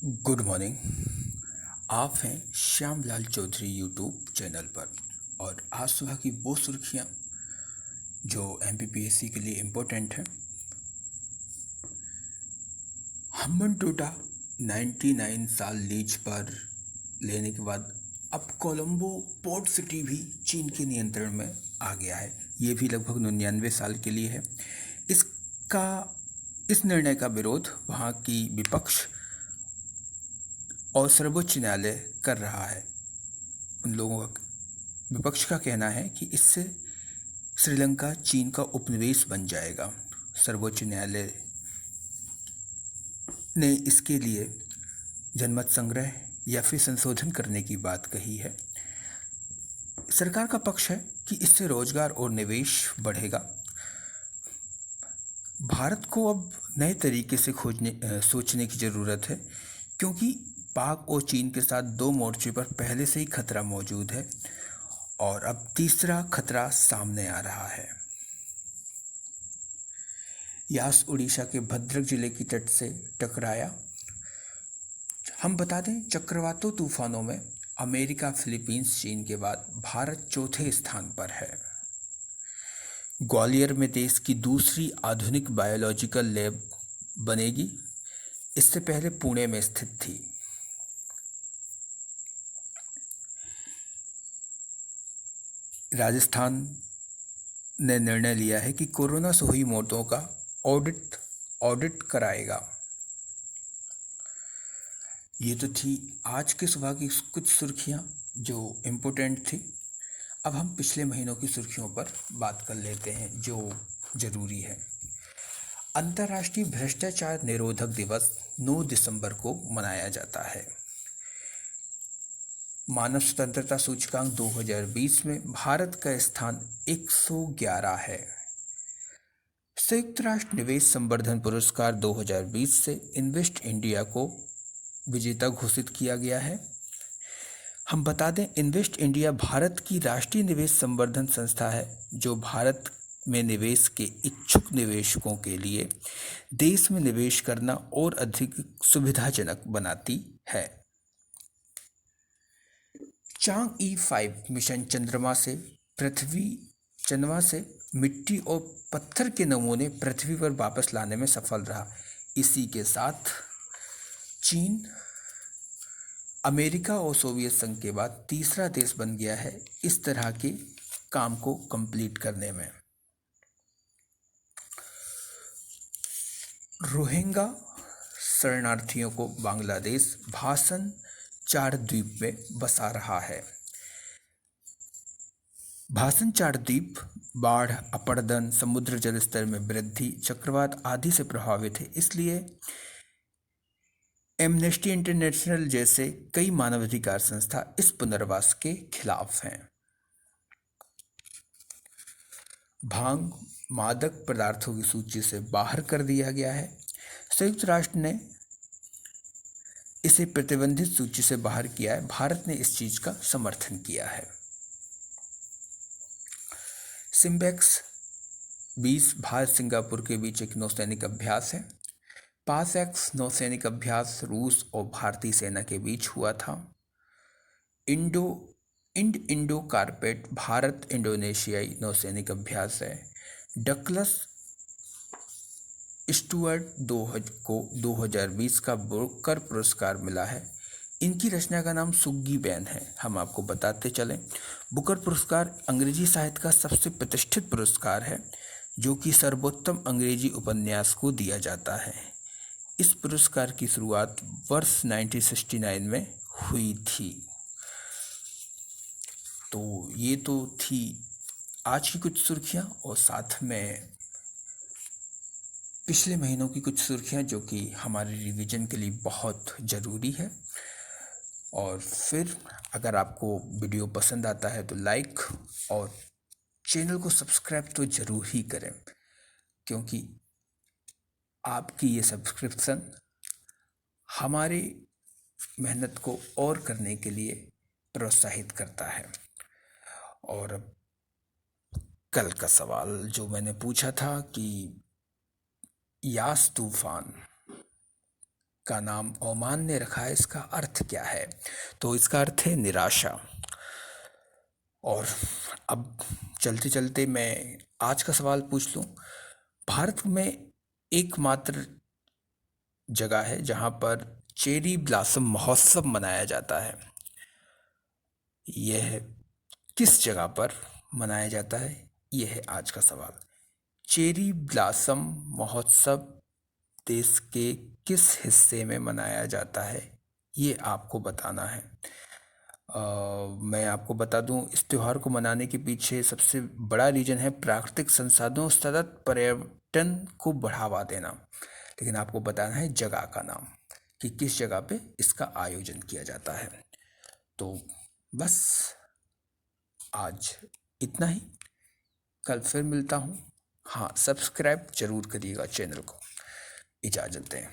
Good morning. आप हैं Shyamlal Chaudhary YouTube channel पर। और आज सुबह की वो सुर्खियां जो एमपीपीएससी के लिए इम्पोर्टेंट हैं। हम्बन टोटा 99 साल लीज पर लेने के बाद अब कोलंबो पोर्ट सिटी भी चीन के नियंत्रण में आ गया है। ये भी लगभग 99 साल के लिए है। इसका इस निर्णय का विरोध वहाँ की विपक्ष और सर्वोच्च न्यायालय कर रहा है। उन लोगों का विपक्ष का कहना है कि इससे श्रीलंका चीन का उपनिवेश बन जाएगा। सर्वोच्च न्यायालय ने इसके लिए जनमत संग्रह या फिर संशोधन करने की बात कही है। सरकार का पक्ष है कि इससे रोजगार और निवेश बढ़ेगा। भारत को अब नए तरीके से सोचने की ज़रूरत है, क्योंकि पाक और चीन के साथ दो मोर्चे पर पहले से ही खतरा मौजूद है और अब तीसरा खतरा सामने आ रहा है। यास उड़ीसा के भद्रक जिले की तट से टकराया। हम बता दें, चक्रवातों तूफानों में अमेरिका, फिलीपींस, चीन के बाद भारत चौथे स्थान पर है। ग्वालियर में देश की दूसरी आधुनिक बायोलॉजिकल लैब बनेगी। इससे पहले पुणे में स्थित थी। राजस्थान ने निर्णय लिया है कि कोरोना से हुई मौतों का ऑडिट कराएगा। ये तो थी आज के सुबह की कुछ सुर्खियां जो इम्पोर्टेंट थी। अब हम पिछले महीनों की सुर्खियों पर बात कर लेते हैं जो ज़रूरी है। अंतर्राष्ट्रीय भ्रष्टाचार निरोधक दिवस 9 दिसंबर को मनाया जाता है। मानव स्वतंत्रता सूचकांक 2020 में भारत का स्थान 111 है। संयुक्त राष्ट्र निवेश संवर्धन पुरस्कार 2020 से इन्वेस्ट इंडिया को विजेता घोषित किया गया है। हम बता दें, इन्वेस्ट इंडिया भारत की राष्ट्रीय निवेश संवर्धन संस्था है जो भारत में निवेश के इच्छुक निवेशकों के लिए देश में निवेश करना और अधिक सुविधाजनक बनाती है। चांग-ई 5 मिशन चंद्रमा से मिट्टी और पत्थर के नमूने पृथ्वी पर वापस लाने में सफल रहा। इसी के साथ चीन अमेरिका और सोवियत संघ के बाद तीसरा देश बन गया है इस तरह के काम को कंप्लीट करने में। रोहिंग्या शरणार्थियों को बांग्लादेश भाषण 4 द्वीप में बसा रहा है। भाषण 4 द्वीप बाढ़, अपरदन, समुद्र जलस्तर में वृद्धि, चक्रवात आदि से प्रभावित है। इसलिए एमनेस्टी इंटरनेशनल जैसे कई मानवाधिकार संस्था इस पुनर्वास के खिलाफ हैं। भांग मादक पदार्थों की सूची से बाहर कर दिया गया है। संयुक्त राष्ट्र ने इसे प्रतिबंधित सूची से बाहर किया है। भारत ने इस चीज का समर्थन किया है। सिम्बेक्स 20 भारत सिंगापुर के बीच एक नौसैनिक अभ्यास है। पासएक्स नौसैनिक अभ्यास रूस और भारतीय सेना के बीच हुआ था। इंडो कारपेट भारत इंडोनेशियाई नौसैनिक अभ्यास है। डकलस स्टुअर्ट को 2020 का बुकर पुरस्कार मिला है। इनकी रचना का नाम सुग्गी बैन है। हम आपको बताते चलें, बुकर पुरस्कार अंग्रेजी साहित्य का सबसे प्रतिष्ठित पुरस्कार है जो कि सर्वोत्तम अंग्रेजी उपन्यास को दिया जाता है। इस पुरस्कार की शुरुआत वर्ष 1969 में हुई थी। तो ये तो थी आज की कुछ सुर्खियां और साथ में पिछले महीनों की कुछ सुर्खियां जो कि हमारे रिवीजन के लिए बहुत ज़रूरी है। और फिर अगर आपको वीडियो पसंद आता है तो लाइक और चैनल को सब्सक्राइब तो ज़रूर ही करें, क्योंकि आपकी ये सब्सक्रिप्शन हमारी मेहनत को और करने के लिए प्रोत्साहित करता है। और अब कल का सवाल जो मैंने पूछा था कि यास तूफान का नाम ओमान ने रखा है, इसका अर्थ क्या है? तो इसका अर्थ है निराशा। और अब चलते चलते मैं आज का सवाल पूछ लूं। भारत में एकमात्र जगह है जहां पर चेरी ब्लॉसम महोत्सव मनाया जाता है। यह किस जगह पर मनाया जाता है? यह है आज का सवाल। चेरी ब्लॉसम महोत्सव देश के किस हिस्से में मनाया जाता है, ये आपको बताना है। मैं आपको बता दूं, इस त्यौहार को मनाने के पीछे सबसे बड़ा रीजन है प्राकृतिक संसाधनों सतत पर्यटन को बढ़ावा देना। लेकिन आपको बताना है जगह का नाम, कि किस जगह पे इसका आयोजन किया जाता है। तो बस आज इतना ही, कल फिर मिलता हूँ। हाँ, सब्सक्राइब जरूर करिएगा चैनल को। इजाज़त दें।